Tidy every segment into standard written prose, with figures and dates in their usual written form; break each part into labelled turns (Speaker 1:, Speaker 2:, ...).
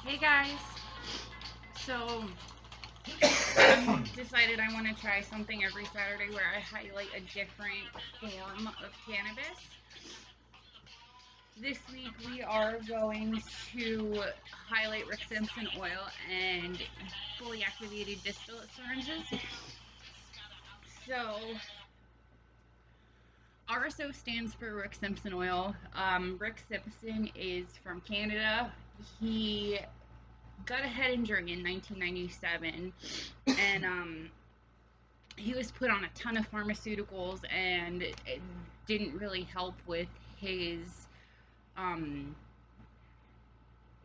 Speaker 1: Hey guys, so I decided I want to try something every Saturday where I highlight a different form of cannabis. This week we are going to highlight Rick Simpson oil and fully activated distillate syringes. So R.S.O stands for Rick Simpson oil. Rick Simpson is from Canada. He got a head injury in 1997, and he was put on a ton of pharmaceuticals, and it didn't really help um,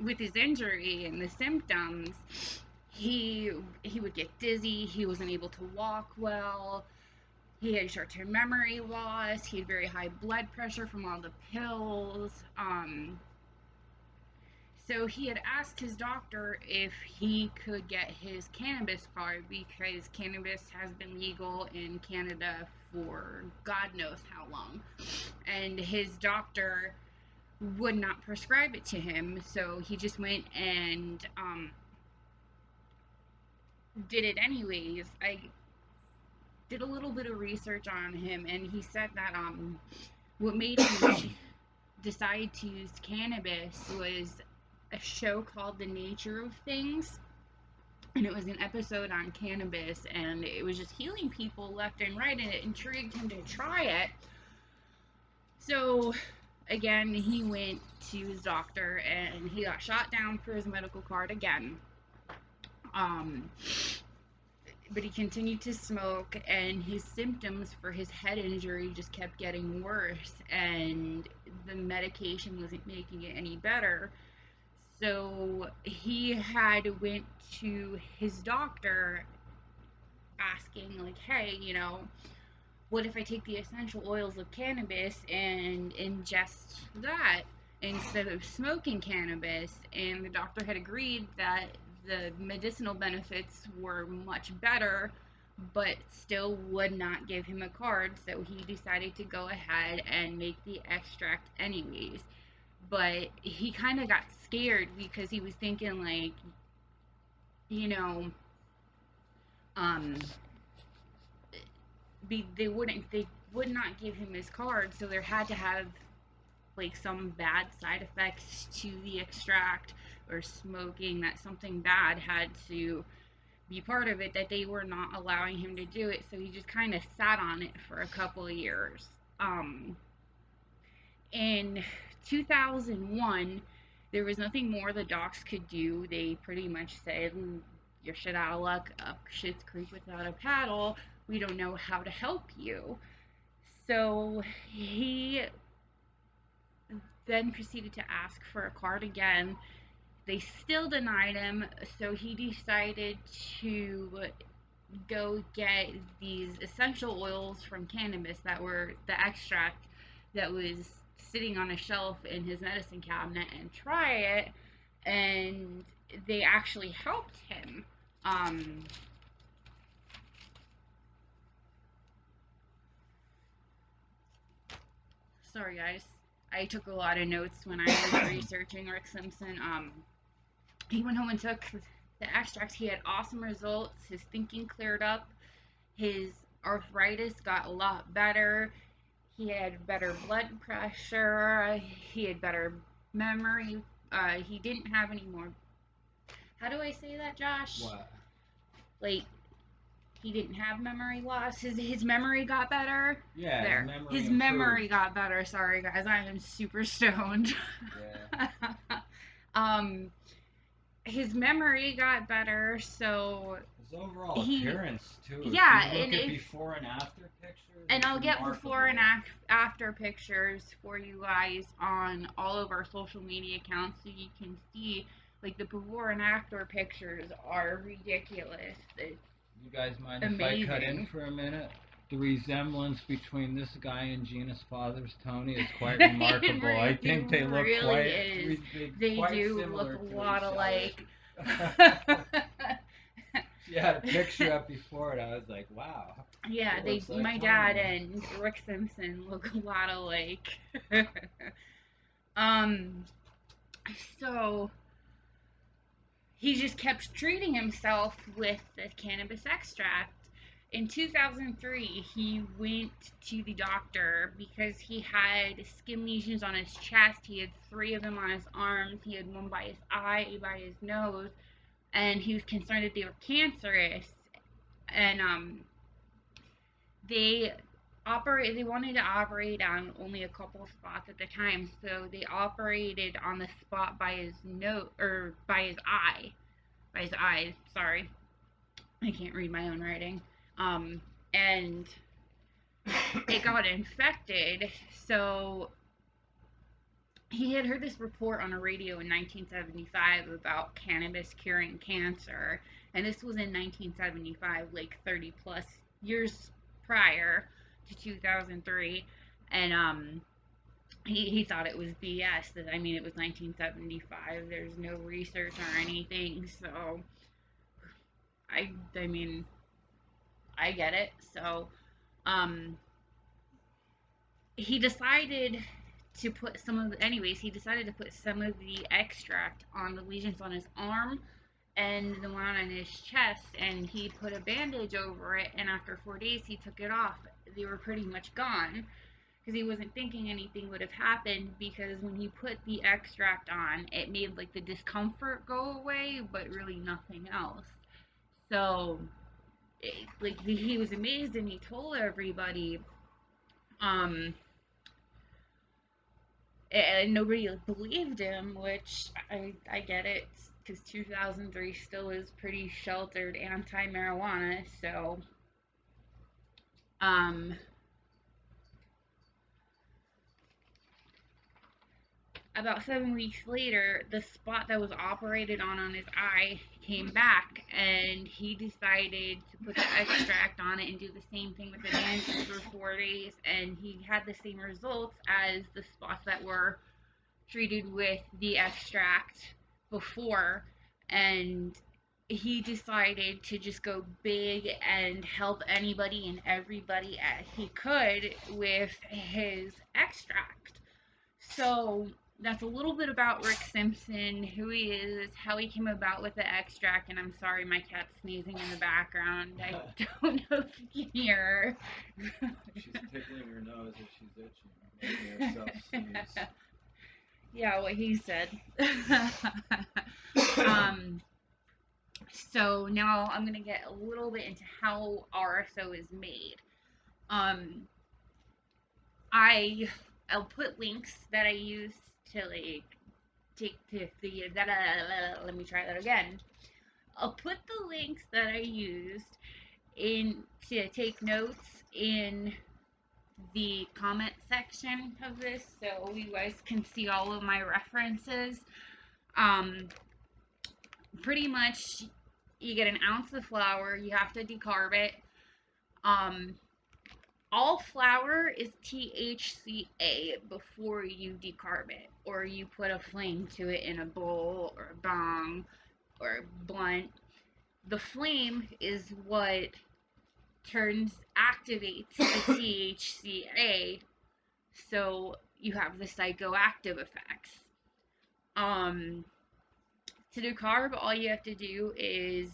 Speaker 1: with his injury and the symptoms. He would get dizzy. He wasn't able to walk well. He had short-term memory loss. He had very high blood pressure from all the pills. So he had asked his doctor if he could get his cannabis card because cannabis has been legal in Canada for God knows how long. And his doctor would not prescribe it to him, so he just went and did it anyways. I did a little bit of research on him, and he said that what made him decide to use cannabis was a show called The Nature of Things, and it was an episode on cannabis, and it was just healing people left and right, and it intrigued him to try it. So again, he went to his doctor and he got shot down for his medical card again. But he continued to smoke, and his symptoms for his head injury just kept getting worse, and the medication wasn't making it any better. So he had went to his doctor asking, like, hey, what if I take the essential oils of cannabis and ingest that instead of smoking cannabis? And the doctor had agreed that the medicinal benefits were much better, but still would not give him a card, so he decided to go ahead and make the extract anyways. But he kind of got scared because he was thinking, like, you know, um, they would not give him his card, so there had to have like some bad side effects to the extract or smoking, that something bad had to be part of it, that they were not allowing him to do it. So he just kind of sat on it for a couple of years. In 2001, there was nothing more the docs could do. They pretty much said, you're shit out of luck, up shit's creek without a paddle. We don't know how to help you. So he then proceeded to ask for a card again. They still denied him, so he decided to go get these essential oils from cannabis that were the extract that was sitting on a shelf in his medicine cabinet and try it, and they actually helped him. Sorry guys, I took a lot of notes when I was researching Rick Simpson. He went home and took the extract. He had awesome results. His thinking cleared up. His arthritis got a lot better. He had better blood pressure. He had better memory. He didn't have any more. How do I say that, Josh?
Speaker 2: What?
Speaker 1: Like, he didn't have memory loss. His memory got better.
Speaker 2: Yeah,
Speaker 1: there. His memory got better. Sorry, guys. I am super stoned.
Speaker 2: Yeah.
Speaker 1: His memory got better, so
Speaker 2: his overall appearance too.
Speaker 1: Yeah,
Speaker 2: if you look at before and after pictures.
Speaker 1: And I'll get before and after pictures for you guys on all of our social media accounts, so you can see, like, the before and after pictures are ridiculous. It's
Speaker 2: you guys mind
Speaker 1: amazing.
Speaker 2: If I cut in for a minute? The resemblance between this guy and Gina's father's Tony is quite remarkable.
Speaker 1: Really,
Speaker 2: I think they look
Speaker 1: really
Speaker 2: quite
Speaker 1: they
Speaker 2: quite
Speaker 1: do look a lot alike.
Speaker 2: She had a picture up before, and I was like, wow.
Speaker 1: Yeah,
Speaker 2: like
Speaker 1: my dad and Rick Simpson look a lot alike. So he just kept treating himself with the cannabis extract. In 2003, he went to the doctor because he had skin lesions on his chest. He had three of them on his arms. He had one by his eye, by his nose, and he was concerned that they were cancerous. And they they wanted to operate on only a couple spots at the time, so they operated on the spot by his nose or by his eyes. Sorry, I can't read my own writing. And it got infected. So he had heard this report on a radio in 1975 about cannabis curing cancer, and this was in 1975, like 30 plus years prior to 2003. And he thought it was BS. I mean, it was 1975. There's no research or anything, so I mean, I get it. So um, he decided he decided to put some of the extract on the lesions on his arm and the one on his chest, and he put a bandage over it, and after 4 days he took it off. They were pretty much gone because he wasn't thinking anything would have happened, because when he put the extract on, it made like the discomfort go away, but really nothing else. So like he was amazed, and he told everybody. um and nobody believed him, which I get it, because 2003 still is pretty sheltered anti-marijuana. So um about 7 weeks later, the spot that was operated on his eye came back, and he decided to put the extract on it and do the same thing with the bandage for 4 days, and he had the same results as the spots that were treated with the extract before. And he decided to just go big and help anybody and everybody he could with his extract. So that's a little bit about Rick Simpson, who he is, how he came about with the extract. And I'm sorry, my cat's sneezing in the background. I don't know if you can hear
Speaker 2: her. She's tickling her nose as she's itching, making herself sneeze.
Speaker 1: Yeah, what he said. So now I'm gonna get a little bit into how R.S.O is made. Um, I'll put links that I use to like take to the let me try that again. I'll put the links that I used in to take notes in the comment section of this, so you guys can see all of my references. Um, Pretty much, you get an ounce of flour. You have to decarb it. Um, all flour is THCA before you decarb it, or you put a flame to it in a bowl or a bong or a blunt. The flame is what activates the THCA, so you have the psychoactive effects. To decarb, all you have to do is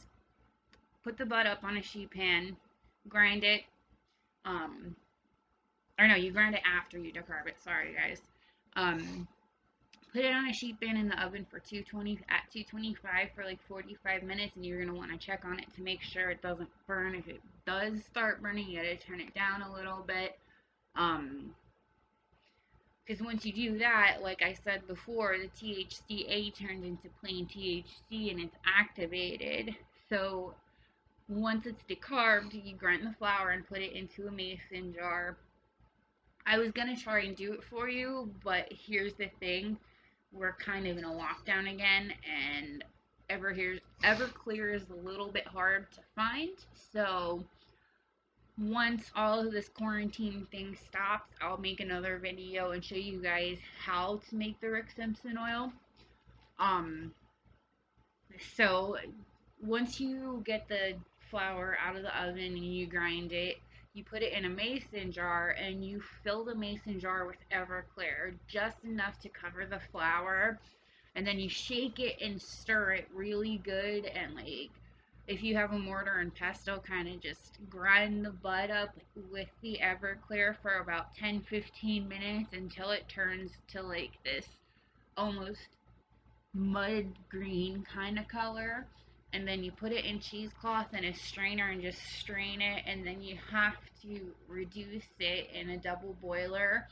Speaker 1: put the bud up on a sheet pan, grind it. Or no, you grind it after you decarb it. Sorry, guys. Put it on a sheet pan in the oven for 225 for like 45 minutes, and you're gonna want to check on it to make sure it doesn't burn. If it does start burning, you gotta turn it down a little bit. Because once you do that, like I said before, the THCA turns into plain THC and it's activated. So once it's decarbed, you grind the flour and put it into a mason jar. I was gonna try and do it for you, but here's the thing: we're kind of in a lockdown again, and Everclear is a little bit hard to find. So once all of this quarantine thing stops, I'll make another video and show you guys how to make the Rick Simpson oil. So once you get the flour out of the oven and you grind it, you put it in a mason jar and you fill the mason jar with Everclear, just enough to cover the flour. and then you shake it and stir it really good, and like if you have a mortar and pestle, kind of just grind the bud up with the Everclear for about 10-15 minutes until it turns to like this almost mud green kind of color. And then you put it in cheesecloth and a strainer and just strain it, and then you have to reduce it in a double boiler.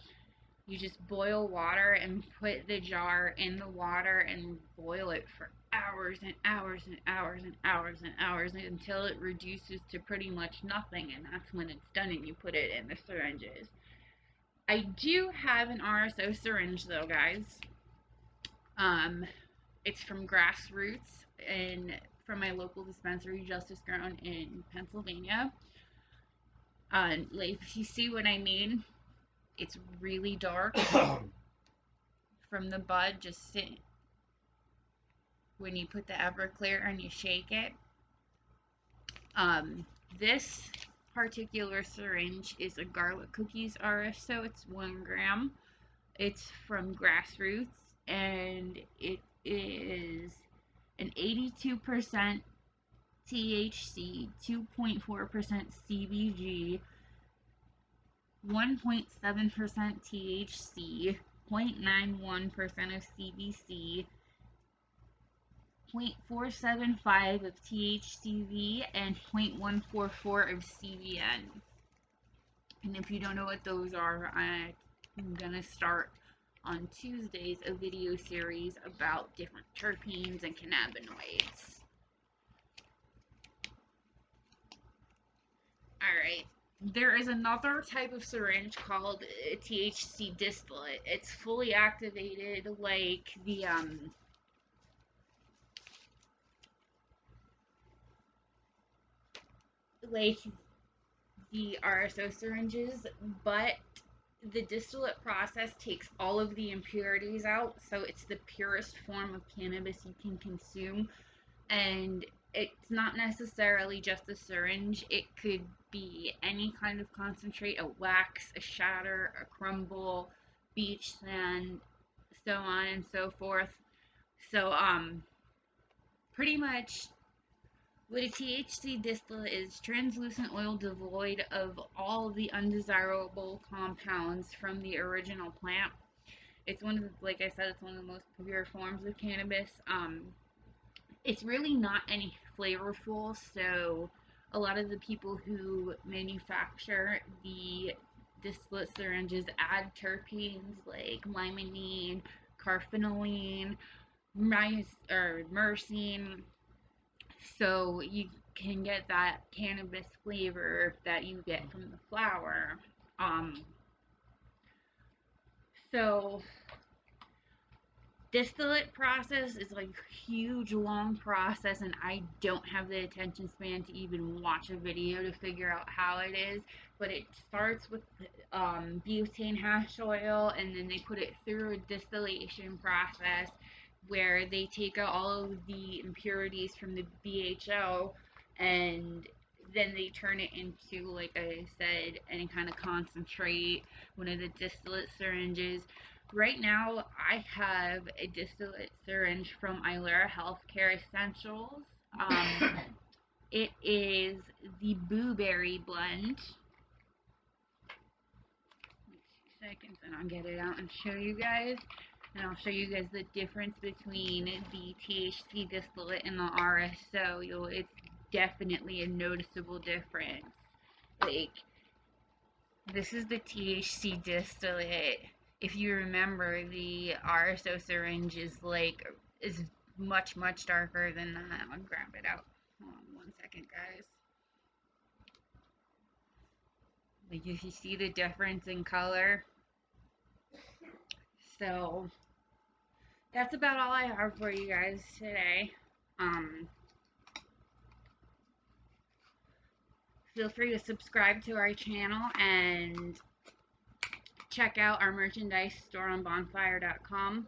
Speaker 1: You just boil water and put the jar in the water and boil it for hours and hours and hours and hours and hours until it reduces to pretty much nothing, and that's when it's done and you put it in the syringes. I do have an R.S.O syringe though, guys. It's from Grassroots and from my local dispensary, Justice Grown in Pennsylvania. Like, if you see what I mean, it's really dark from the bud. Just sit when you put the Everclear and you shake it. This particular syringe is a garlic cookies R.S.O. It's 1 gram. It's from Grassroots, and it is an 82% THC, 2.4% CBG, 1.7% THC, 0.91% of CBC, 0.475 of THCV, and 0.144 of CBN. And if you don't know what those are, I'm gonna start on Tuesdays a video series about different terpenes and cannabinoids. Alright, there is another type of syringe called THC Distillate. It's fully activated like the R.S.O syringes, but the distillate process takes all of the impurities out, so it's the purest form of cannabis you can consume. And it's not necessarily just a syringe. It could be any kind of concentrate, a wax, a shatter, a crumble, beach sand, so on and so forth. So pretty much what a THC distillate is: translucent oil devoid of all the undesirable compounds from the original plant. It's one of the, like I said, it's one of the most pure forms of cannabis. It's really not any flavorful, so a lot of the people who manufacture the distillate syringes add terpenes like limonene, carfenolene, myrcene, so you can get that cannabis flavor that you get from the flower. So distillate process is like a huge long process, and I don't have the attention span to even watch a video to figure out how it is. But it starts with butane hash oil, and then they put it through a distillation process where they take out all of the impurities from the BHO, and then they turn it into, like I said, any kind of concentrate, one of the distillate syringes. Right now, I have a distillate syringe from Ilera Healthcare Essentials. It is the Blueberry blend. 2 seconds and I'll get it out and show you guys. And I'll show you guys the difference between the THC distillate and the R.S.O. It's definitely a noticeable difference. Like, this is the THC distillate. If you remember, the R.S.O syringe is much, much darker than that. I'll grab it out. Hold on 1 second, guys. Like, if you see the difference in color. So that's about all I have for you guys today. Feel free to subscribe to our channel and check out our merchandise store on bonfire.com.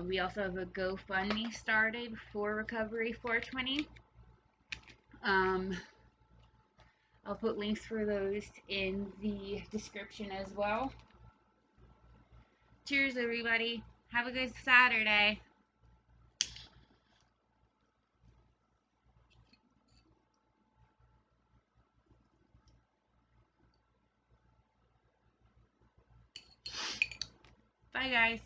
Speaker 1: We also have a GoFundMe started for Recovery 420. I'll put links for those in the description as well. Cheers, everybody. Have a good Saturday. Bye, guys.